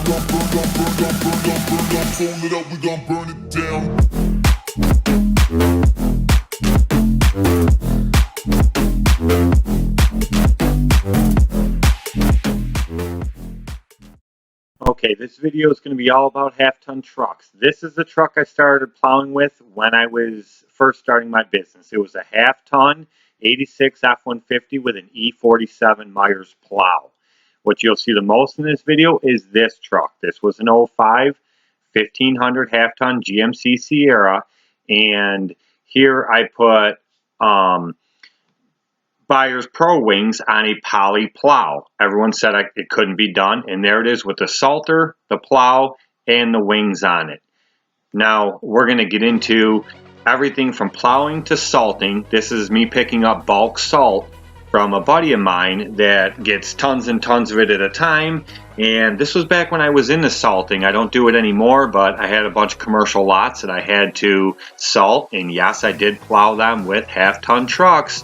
Okay, this video is going to be all about half-ton trucks. This is the truck I started plowing with when I was first starting my business. It was a half-ton 86 F-150 with an E47 Myers plow. What you'll see the most in this video is this truck. This was an 05 1500 half-ton GMC Sierra, and here I put Buyer's Pro wings on a poly plow. Everyone said it couldn't be done, and there it is with the salter, the plow, and the wings on it. Now we're going to get into everything from plowing to salting. This is me picking up bulk salt from a buddy of mine that gets tons and tons of it at a time, and this was back when I was into salting. I don't do it anymore, but I had a bunch of commercial lots that I had to salt, and yes, I did plow them with half-ton trucks,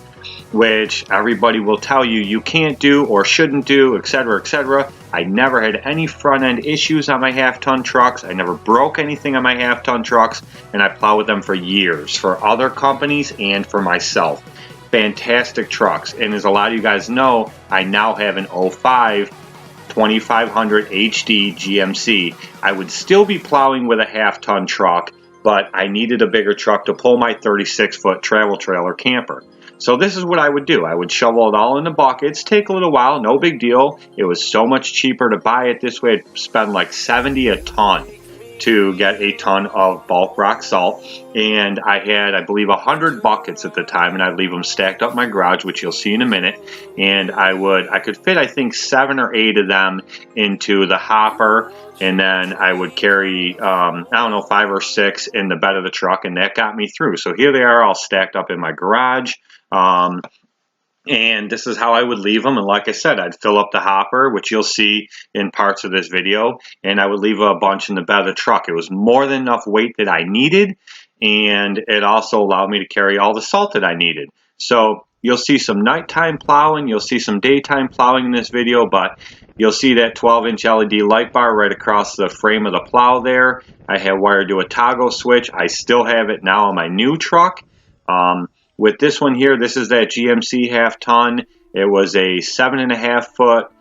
which everybody will tell you you can't do or shouldn't do, etc., etc. I never had any front end issues on my half-ton trucks. I never broke anything on my half-ton trucks, and I plow with them for years for other companies and for myself. Fantastic trucks, and as a lot of you guys know, I now have an 05 2500 HD GMC. I would still be plowing with a half-ton truck, but I needed a bigger truck to pull my 36-foot travel trailer camper. So this is what I would do. I would shovel it all into buckets, take a little while, no big deal. It was so much cheaper to buy it this way. I'd spend like $70 a ton to get a ton of bulk rock salt. And I had, I believe, 100 buckets at the time, and I'd leave them stacked up in my garage, which you'll see in a minute. And I could fit, I think, 7 or 8 of them into the hopper, and then I would carry, I don't know, 5 or 6 in the bed of the truck, and that got me through. So here they are all stacked up in my garage. And this is how I would leave them. And like I said, I'd fill up the hopper, which you'll see in parts of this video, and I would leave a bunch in the bed of the truck. It was more than enough weight that I needed, and it also allowed me to carry all the salt that I needed. So you'll see some nighttime plowing, you'll see some daytime plowing in this video, but you'll see that 12-inch LED light bar right across the frame of the plow there. I had wired to a toggle switch. I still have it now on my new truck. With this one here, this is that GMC half-ton. It was a 7.5 foot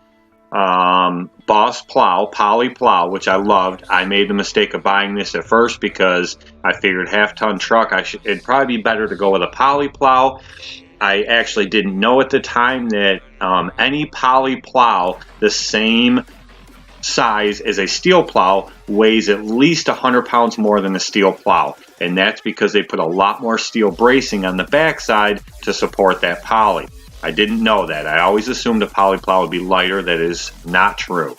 Boss plow, poly plow, which I loved. I made the mistake of buying this at first because I figured half-ton truck, it'd probably be better to go with a poly plow. I actually didn't know at the time that any poly plow the same size as a steel plow weighs at least 100 pounds more than a steel plow, and that's because they put a lot more steel bracing on the backside to support that poly. I didn't know that. I always assumed a poly plow would be lighter. That is not true.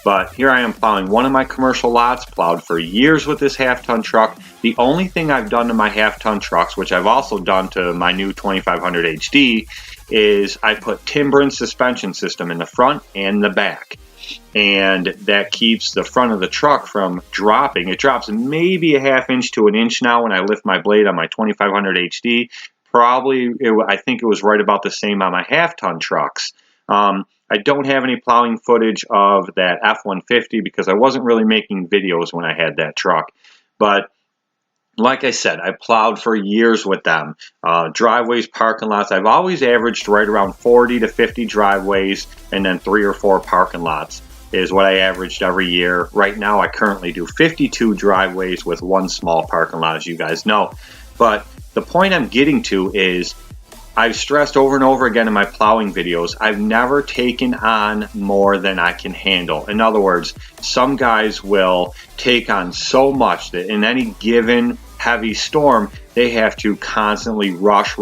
But here I am plowing one of my commercial lots, plowed for years with this half-ton truck. The only thing I've done to my half-ton trucks, which I've also done to my new 2500 HD, is I put Timbren suspension system in the front and the back. And that keeps the front of the truck from dropping. It drops maybe a ½ inch to an inch now when I lift my blade on my 2500 HD. I think it was right about the same on my half-ton trucks. I don't have any plowing footage of that F-150 because I wasn't really making videos when I had that truck. But like I said, I plowed for years with them. Driveways, parking lots. I've always averaged right around 40 to 50 driveways, and then 3 or 4 parking lots is what I averaged every year. Right now, I currently do 52 driveways with 1 small parking lot, as you guys know. But the point I'm getting to is I've stressed over and over again in my plowing videos, I've never taken on more than I can handle. In other words, some guys will take on so much that in any given heavy storm, they have to constantly rush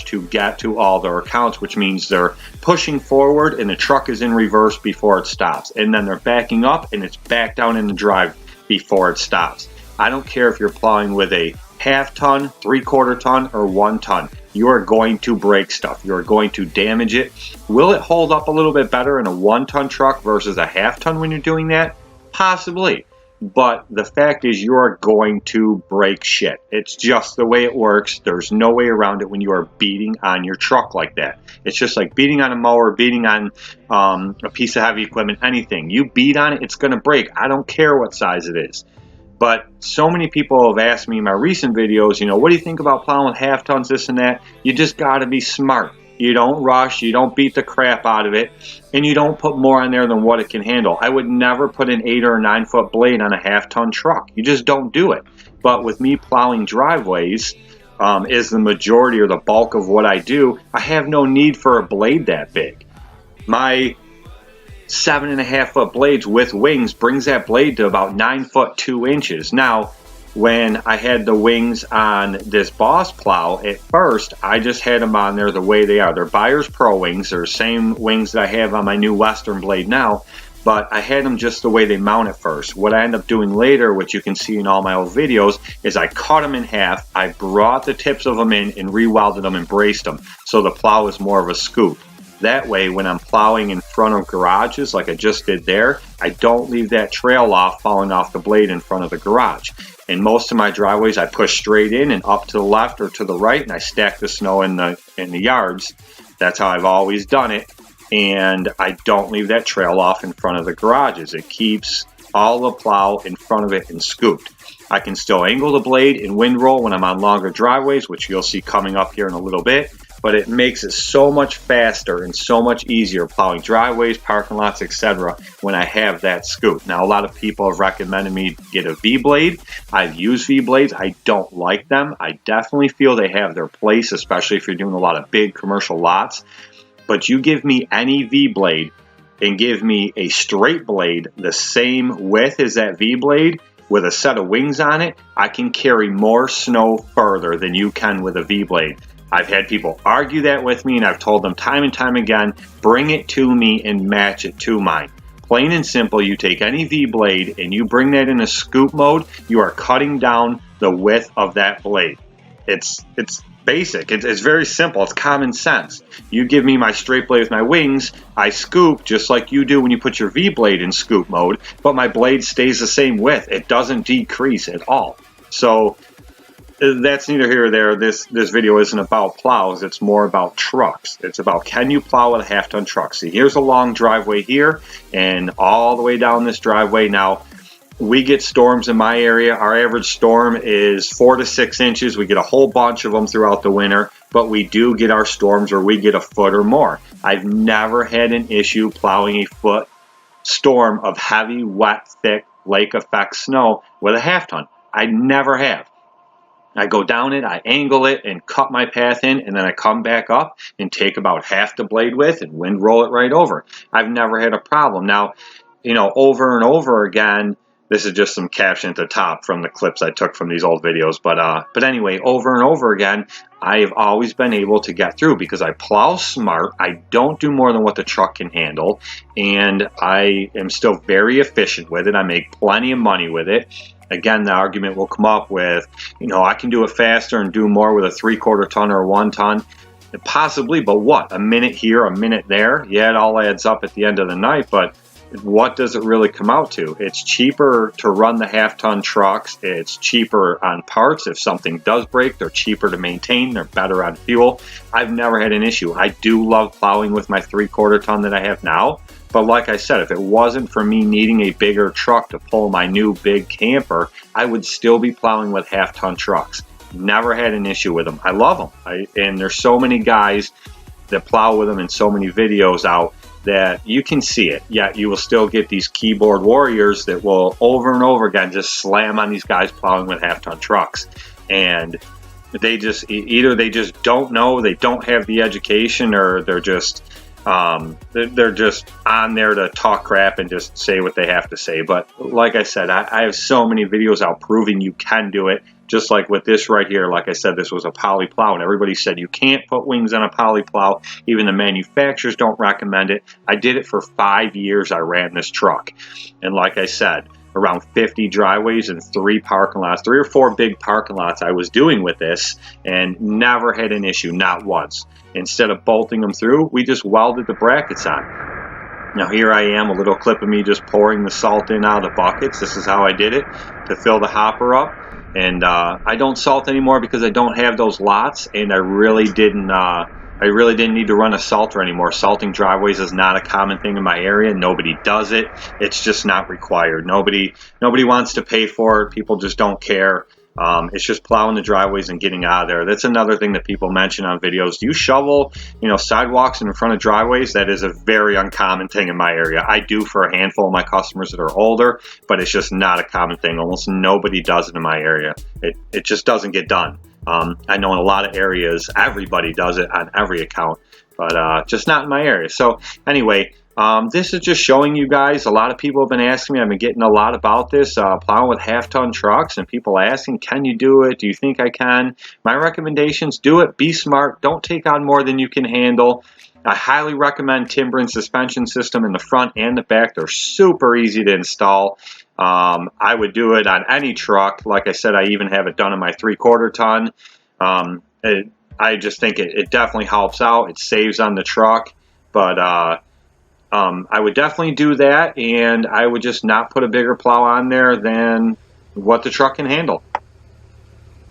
to get to all their accounts, which means they're pushing forward and the truck is in reverse before it stops. And then they're backing up and it's back down in the drive before it stops. I don't care if you're plowing with a ½ ton, 3/4 ton, or 1 ton. You are going to break stuff. You are going to damage it. Will it hold up a little bit better in a 1 ton truck versus a ½ ton when you're doing that? Possibly. but the fact is you are going to break shit. It's just the way it works. There's no way around it when you are beating on your truck like that. It's just like beating on a mower, beating on a piece of heavy equipment, anything. You beat on it, it's going to break. I don't care what size it is. But so many people have asked me in my recent videos, you know, what do you think about plowing with half tons, this and that? You just got to be smart. You don't rush, you don't beat the crap out of it, and you don't put more on there than what it can handle. I would never put an 8 or 9 foot blade on a half-ton truck. You just don't do it. But with me plowing driveways, is the majority or the bulk of what I do, I have no need for a blade that big. My 7.5 foot blades with wings brings that blade to about 9 foot 2 inches. Now, when I had the wings on this Boss plow, at first I just had them on there the way they are. They're Buyers Pro wings. They're the same wings that I have on my new Western blade now, but I had them just the way they mount at first. What I end up doing later, which you can see in all my old videos, is I cut them in half. I brought the tips of them in and re-welded them and braced them so the plow is more of a scoop. That way, when I'm plowing in front of garages like I just did there, I don't leave that trail off falling off the blade in front of the garage. In most of my driveways, I push straight in and up to the left or to the right, and I stack the snow in the yards. That's how I've always done it, and I don't leave that trail off in front of the garages. It keeps all the plow in front of it and scooped. I can still angle the blade and windroll when I'm on longer driveways, which you'll see coming up here in a little bit, but it makes it so much faster and so much easier plowing driveways, parking lots, etc. when I have that scoop. Now, a lot of people have recommended me get a V-blade. I've used V-blades. I don't like them. I definitely feel they have their place, especially if you're doing a lot of big commercial lots. But you give me any V-blade and give me a straight blade the same width as that V-blade with a set of wings on it, I can carry more snow further than you can with a V-blade. I've had people argue that with me, and I've told them time and time again, bring it to me and match it to mine. Plain and simple, you take any V-blade and you bring that in a scoop mode, you are cutting down the width of that blade. It's basic. It's very simple. It's common sense. You give me my straight blade with my wings, I scoop just like you do when you put your V-blade in scoop mode, but my blade stays the same width. It doesn't decrease at all. So that's neither here or there. This video isn't about plows. It's more about trucks. It's about, can you plow with a half-ton truck? See, here's a long driveway here, and all the way down this driveway. Now, we get storms in my area. Our average storm is 4 to 6 inches. We get a whole bunch of them throughout the winter, but we do get our storms where we get a foot or more. I've never had an issue plowing a foot storm of heavy, wet, thick, lake effect snow with a half-ton. I never have. I go down it, I angle it and cut my path in, and then I come back up and take about half the blade width and wind roll it right over. I've never had a problem. Now, you know, over and over again, this is just some caption at the top from the clips I took from these old videos. But anyway, over and over again, I have always been able to get through because I plow smart. I don't do more than what the truck can handle, and I am still very efficient with it. I make plenty of money with it. Again, the argument will come up with, you know, I can do it faster and do more with a 3/4 ton or a 1 ton. Possibly, but what? A minute here, a minute there? Yeah, it all adds up at the end of the night, but what does it really come out to? It's cheaper to run the half-ton trucks. It's cheaper on parts. If something does break, they're cheaper to maintain. They're better on fuel. I've never had an issue. I do love plowing with my 3/4 ton that I have now. But like I said, if it wasn't for me needing a bigger truck to pull my new big camper, I would still be plowing with half-ton trucks. Never had an issue with them. I love them. And there's so many guys that plow with them and so many videos out that you can see it. Yet you will still get these keyboard warriors that will over and over again just slam on these guys plowing with half-ton trucks. And they just, either they just don't know, they don't have the education, or they're just on there to talk crap and just say what they have to say. But like I said, I have so many videos out proving you can do it. Just like with this right here, like I said, this was a poly plow, and everybody said you can't put wings on a poly plow. Even the manufacturers don't recommend it. I did it for 5 years. I ran this truck, and like I said, around 50 driveways and 3 parking lots, 3 or 4 big parking lots I was doing with this, and never had an issue, not once. Instead of bolting them through, we just welded the brackets on. Now here I am, a little clip of me just pouring the salt in out of the buckets. This is how I did it to fill the hopper up. And I don't salt anymore because I don't have those lots, and I really didn't need to run a salter anymore. Salting driveways is not a common thing in my area. Nobody does it. It's just not required. Nobody wants to pay for it. People just don't care. It's just plowing the driveways and getting out of there. That's another thing that people mention on videos. Do you shovel, sidewalks in front of driveways? That is a very uncommon thing in my area. I do for a handful of my customers that are older, but it's just not a common thing. Almost nobody does it in my area. It just doesn't get done. I know in a lot of areas, everybody does it on every account, but just not in my area. So anyway, this is just showing you guys. A lot of people have been asking me. I've been getting a lot about this, plowing with half-ton trucks, and people asking, can you do it? Do you think I can? My recommendations, do it. Be smart. Don't take on more than you can handle. I highly recommend Timbren suspension system in the front and the back. They're super easy to install. I would do it on any truck. Like I said, I even have it done on my 3/4 ton. I just think it definitely helps out. It saves on the truck, but I would definitely do that, and I would just not put a bigger plow on there than what the truck can handle.